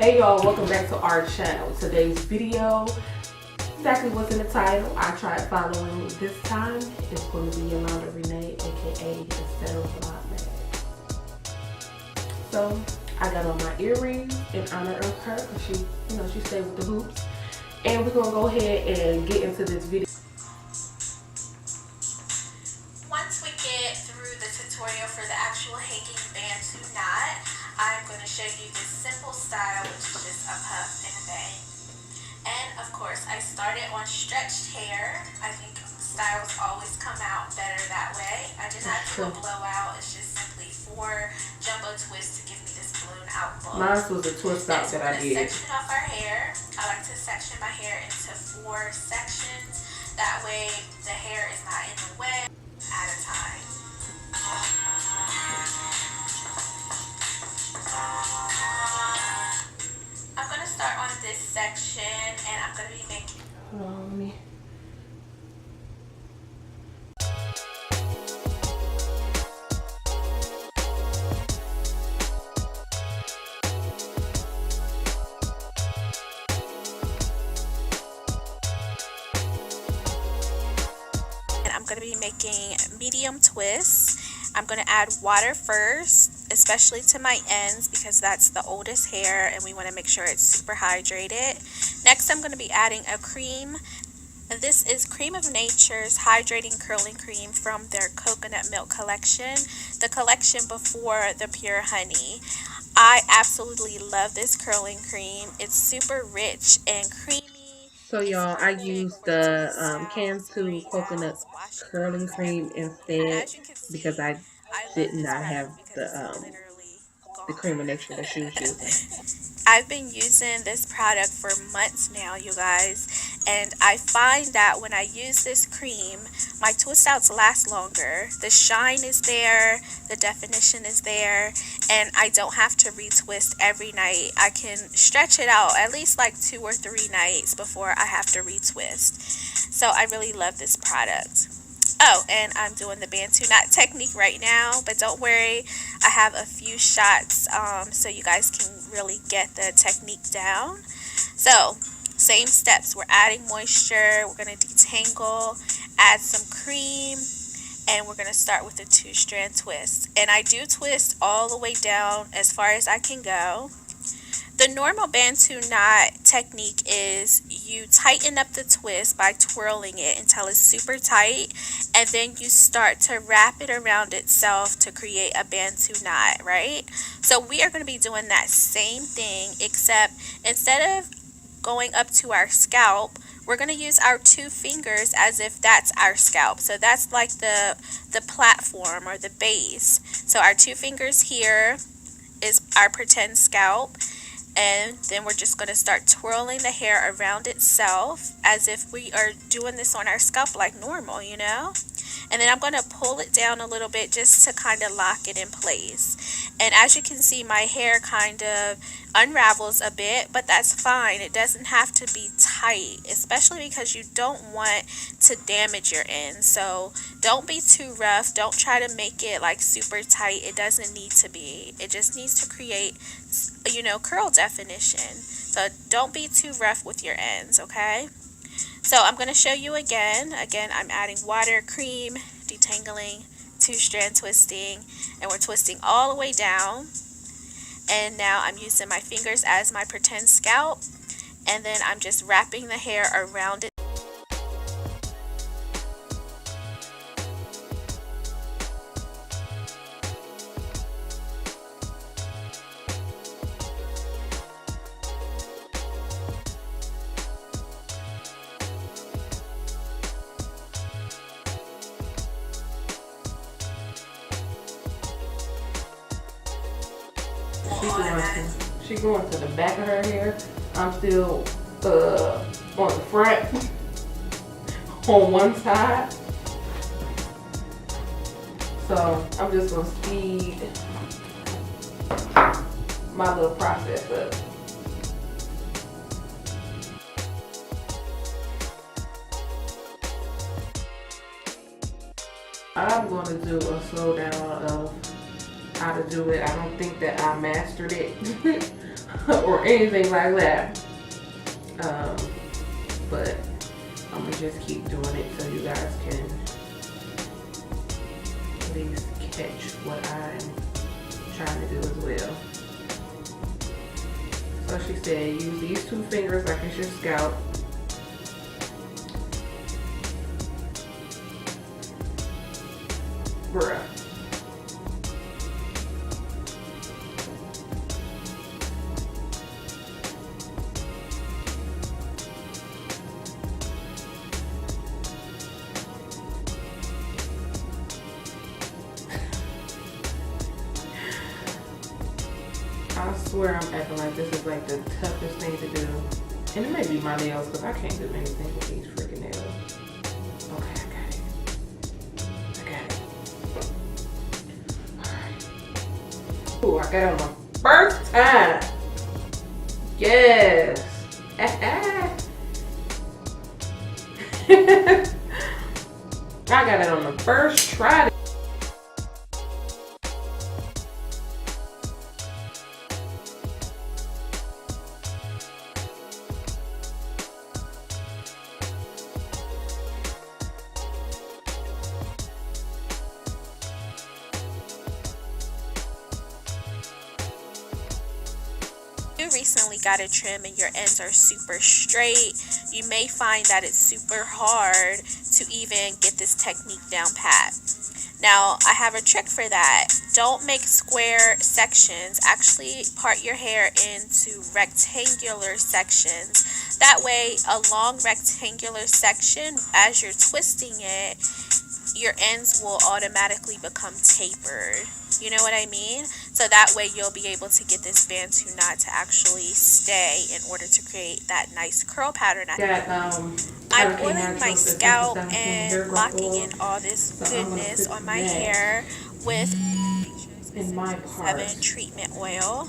Hey y'all, welcome back to our channel. Today's video, exactly what's in the title, I tried following this time. It's going to be Yolanda Renee, aka Etcblogmag. So I got on my earrings in honor of her because she stayed with the hoops. And we're gonna go ahead and get into this video. Once we get through the tutorial for the actual hanging bantu knot, I'm going to show you this simple style, which is just a puff and a bang. And of course, I started on stretched hair. I think styles always come out better that way. I did not do a blowout. It's just simply 4 jumbo twists to give me this balloon out look. Mine was a twist out that I did. Section off our hair. I like to section my hair into 4 sections. That way the hair is not in the way at a time. I'm going to start on this section and I'm going to be making... Hold on, let me... I'm going to be making medium twists. I'm going to add water first, especially to my ends because that's the oldest hair and we want to make sure it's super hydrated. Next, I'm going to be adding a cream. This is Cream of Nature's Hydrating Curling Cream from their Coconut Milk collection, the collection before the Pure Honey. I absolutely love this curling cream. It's super rich and creamy. So y'all, I used the Cantu coconut curling cream instead because I did not have the cream of nature that she was using. I've been using this product for months now, you guys, and I find that when I use this cream, my twist outs last longer. The shine is there, the definition is there, and I don't have to retwist every night. I can stretch it out at least like 2 or 3 nights before I have to retwist. So I really love this product. Oh, and I'm doing the bantu knot technique right now, but don't worry, I have a few shots so you guys can really get the technique down. So, same steps. We're adding moisture, we're going to detangle, add some cream, and we're going to start with a 2-strand twist. And I do twist all the way down as far as I can go. The normal bantu knot technique is you tighten up the twist by twirling it until it's super tight, and then you start to wrap it around itself to create a bantu knot, right? So we are going to be doing that same thing, except instead of going up to our scalp, we're going to use our 2 fingers as if that's our scalp. So that's like the platform or the base. So our 2 fingers here is our pretend scalp. And then we're just going to start twirling the hair around itself as if we are doing this on our scalp like normal, you know? And then I'm going to pull it down a little bit just to kind of lock it in place. And as you can see, my hair kind of unravels a bit, but that's fine. It doesn't have to be tight, especially because you don't want to damage your ends. So don't be too rough. Don't try to make it like super tight. It doesn't need to be. It just needs to create, curl definition. So don't be too rough with your ends, okay? So I'm going to show you again. Again, I'm adding water, cream, detangling, 2-strand twisting, and we're twisting all the way down. And now I'm using my fingers as my pretend scalp, and then I'm just wrapping the hair around it. She going to the back of her hair. I'm still on the front on one side. So I'm just gonna speed my little process up. I'm going to do a slow down of how to do it. I don't think that I mastered it or anything like that. But I'm gonna just keep doing it so you guys can at least catch what I'm trying to do as well. So she said use these 2 fingers like it's your scalp. Bruh. I swear I'm acting like this is like the toughest thing to do. And it may be my nails because I can't do anything with these freaking nails. Okay, I got it. Alright. Ooh, I got it on my first time. Yes. I got it on the first try. You recently got a trim and your ends are super straight, you may find that it's super hard to even get this technique down pat. Now, I have a trick for that. Don't make square sections. Actually, part your hair into rectangular sections. That way, a long rectangular section, as you're twisting it, your ends will automatically become tapered. You know what I mean? So that way you'll be able to get this bantu knot to actually stay in order to create that nice curl pattern. I'm oiling my scalp and locking in all this goodness on my hair with in my part 7 treatment oil.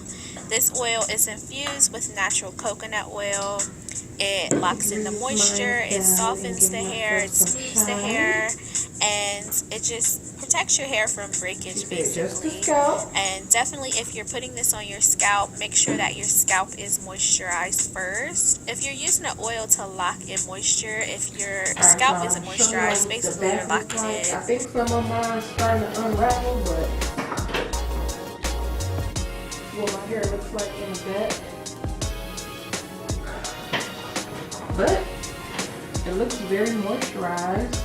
This oil is infused with natural coconut oil. It locks in the moisture, it softens the hair, it smooths the hair, and it just protects your hair from breakage basically. And definitely if you're putting this on your scalp, make sure that your scalp is moisturized first. If you're using an oil to lock in moisture, if your scalp isn't moisturized, basically you're locking it. I think some of mine are starting to unravel, but what my hair looks like in the back. But it looks very moisturized.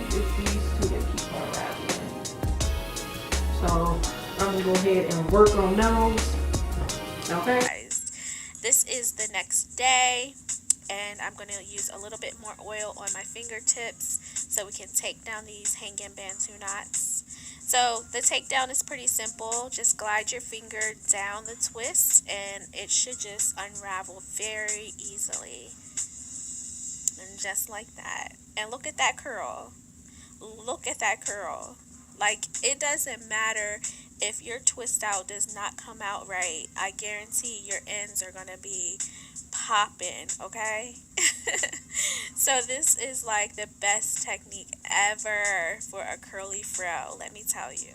It's these 2 that keep unraveling. So I'm gonna go ahead and work on those. Okay. This is the next day, and I'm going to use a little bit more oil on my fingertips so we can take down these hanging bantu knots. So the takedown is pretty simple. Just glide your finger down the twist and it should just unravel very easily. And just like that. And look at that curl. Look at that curl. Like, it doesn't matter if your twist out does not come out right. I guarantee your ends are going to be popping, okay? So this is like the best technique ever for a curly fro, let me tell you.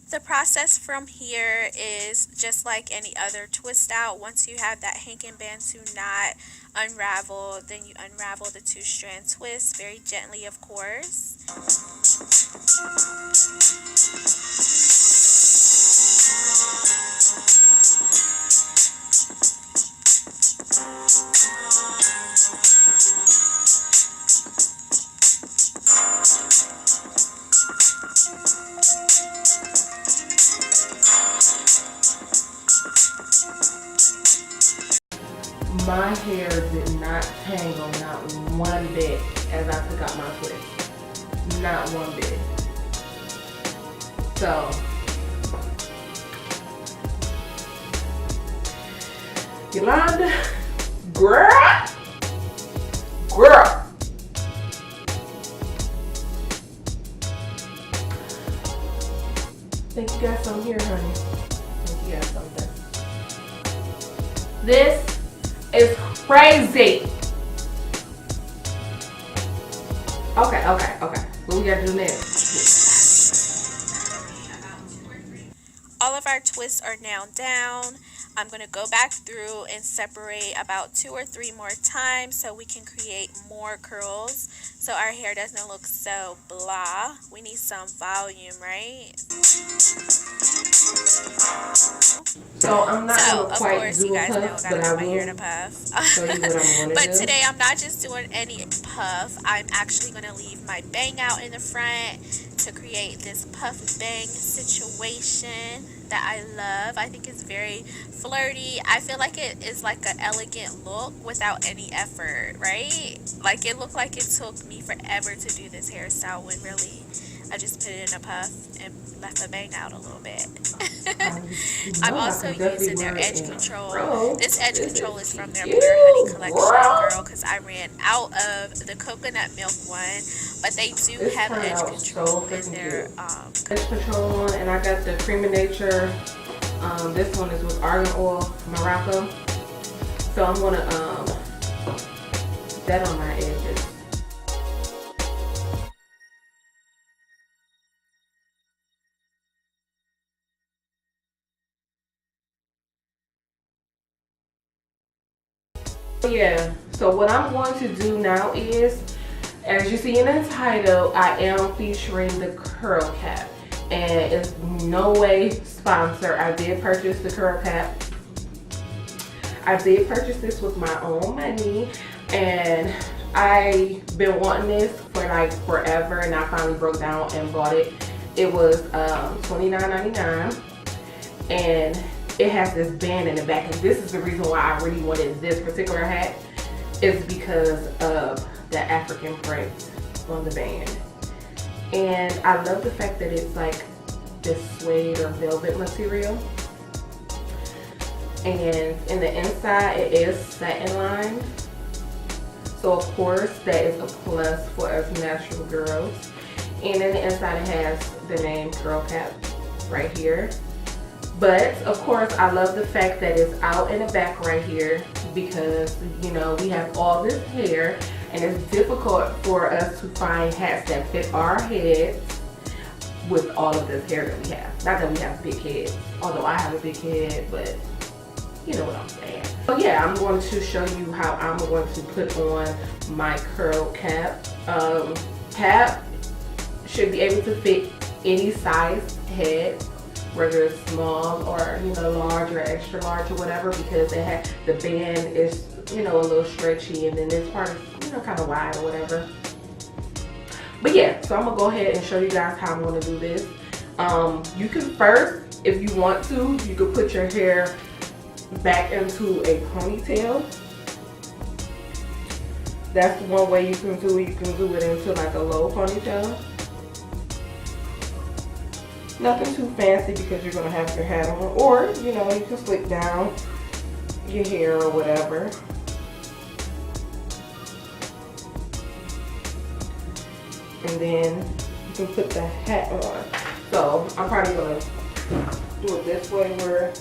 The process from here is just like any other twist out. Once you have that hanging bantu knot unraveled, then you unravel the 2-strand twist very gently, of course. My hair did not tangle, not one bit, as I took out my twist. Not one bit. So, Yolanda, girl. Think you got some here, honey. Think you got some there. This is crazy. Okay. What we gotta do next? All of our twists are now down. I'm going to go back through and separate about 2 or 3 more times so we can create more curls so our hair doesn't look so blah. We need some volume, right? So I'm not So, gonna of quite course, you do a guys know I puff, gotta but I put my hair in will a puff. show you what I'm gonna But do. today I'm not just doing any puff. I'm actually gonna leave my bang out in the front to create this puff bang situation that I love. I think it's very flirty. I feel like it is like an elegant look without any effort, right? Like it looked like it took me forever to do this hairstyle when really I just put it in a puff and left the bang out a little bit. I'm also using their edge control. This edge control is from their Pure Honey collection, girl, because I ran out of the coconut milk one, but they do have edge control in their edge control one, and I got the Cream of Nature. This one is with argan oil, Morocco. So I'm gonna put that on my edges. Yeah, so what I'm going to do now is, as you see in the title, I am featuring the curl cap, and it's no way sponsored. I did purchase the curl cap. I did purchase this with my own money, and I've been wanting this for like forever, and I finally broke down and bought it. It was $29.99, and it has this band in the back, and this is the reason why I really wanted this particular hat, is because of the African print on the band. And I love the fact that it's like this suede or velvet material, and in the inside it is satin lined, so of course that is a plus for us natural girls. And in the inside it has the name Curl Cap right here. But of course I love the fact that it's out in the back right here, because you know we have all this hair and it's difficult for us to find hats that fit our heads with all of this hair that we have. Not that we have big heads, although I have a big head, but you know what I'm saying. So yeah, I'm going to show you how I'm going to put on my curl cap. Cap should be able to fit any size head, whether it's small or large or extra large or whatever, because it has the band is a little stretchy, and then this part is kind of wide or whatever. But yeah, so I'm gonna go ahead and show you guys how I'm gonna do this. You can first, if you want to, you could put your hair back into a ponytail. That's one way you can do it. You can do it into like a low ponytail. Nothing too fancy, because you're gonna have your hat on, or you can slick down your hair or whatever. And then you can put the hat on. So I'm probably gonna do it this way, where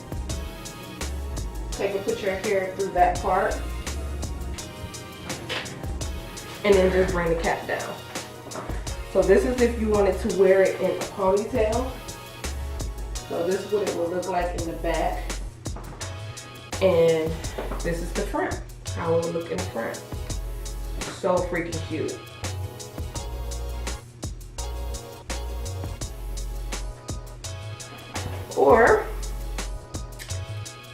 take and put your hair through that part, and then just bring the cap down. So this is if you wanted to wear it in a ponytail. So this is what it will look like in the back, and this is the front, how it will look in the front. So freaking cute. Or,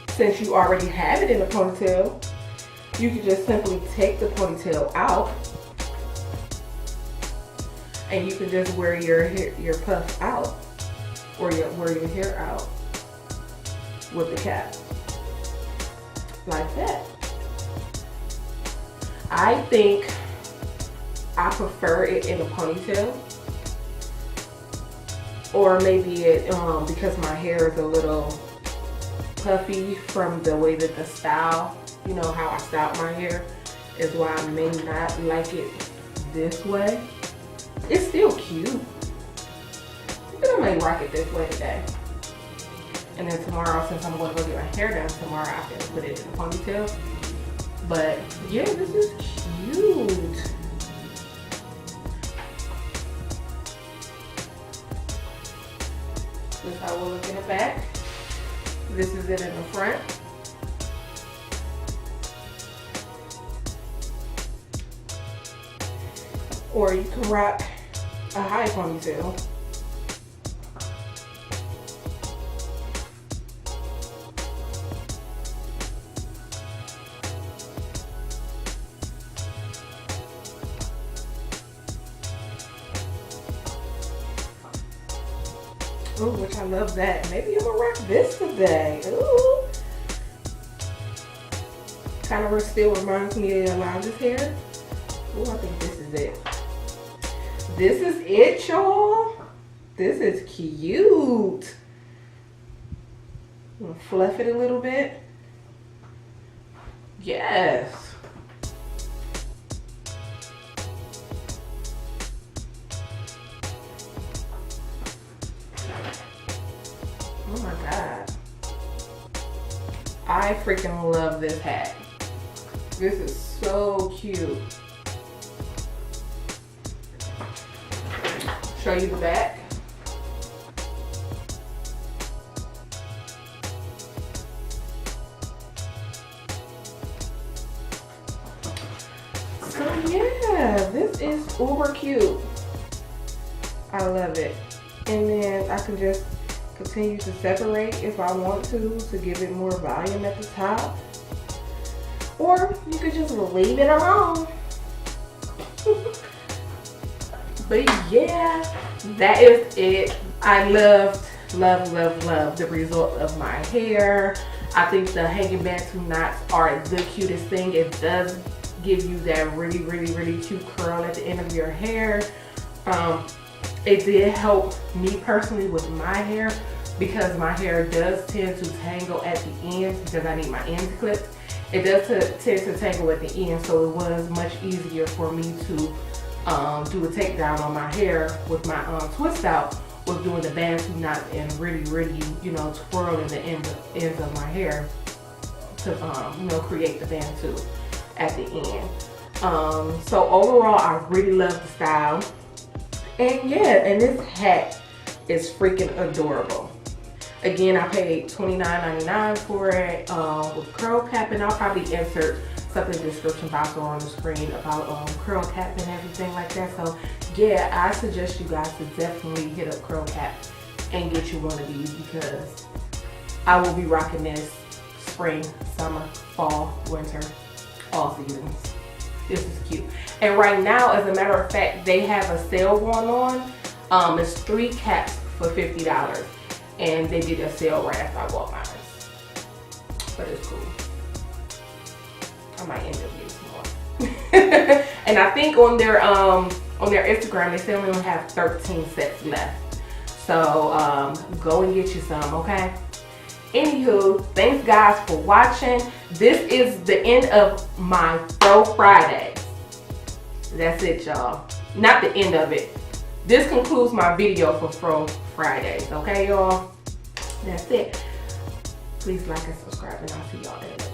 since you already have it in a ponytail, you can just simply take the ponytail out, and you can just wear your puff out, or wear your hair out with the cap, like that. I think I prefer it in a ponytail, or maybe it because my hair is a little puffy from the way that the style, how I styled my hair, is why I may not like it this way. It's still cute. I think I might rock it this way today. And then tomorrow, since I'm going to go get my hair done tomorrow, I can put it in a ponytail. But yeah, this is cute. This is how we'll look in the back. This is it in the front. Or you can rock a high ponytail. Ooh, which I love that. Maybe I'm gonna rock this today. Ooh. Kind of still reminds me of Yolanda's hair. Ooh, I think this is it. This is it, y'all. This is cute. I'm gonna fluff it a little bit. Yes. Oh my God. I freaking love this hat. This is so cute. Show you the back. So yeah, this is uber cute. I love it. And then I can just continue to separate if I want to give it more volume at the top. Or you could just leave it alone. But yeah, that is it. I love the result of my hair. I think the hanging bantu knots are the cutest thing. It does give you that really cute curl at the end of your hair. It did help me personally with my hair because my hair does tend to tangle at the ends because I need my ends clipped. It does tend to tangle at the end, so it was much easier for me to do a takedown on my hair with my twist out, with doing the bantu knot and really twirling the ends of my hair to create the bantu at the end. So overall, I really love the style. And yeah, and this hat is freaking adorable. Again, I paid $29.99 for it with curl cap, and I'll probably insert something in the description box or on the screen about curl cap and everything like that. So yeah, I suggest you guys to definitely hit up curl cap and get you one of these because I will be rocking this spring, summer, fall, winter, all seasons. This is cute. And right now, as a matter of fact, they have a sale going on. It's 3 caps for $50. And they did a sale right after I bought mine. But it's cool. I might end up getting some more. And I think on their Instagram, they still only have 13 sets left. So go and get you some, okay? Anywho, thanks guys for watching. This is the end of my Fro Fridays. That's it, y'all. Not the end of it. This concludes my video for Fro Fridays. Okay, y'all? That's it. Please like and subscribe, and I'll see y'all later.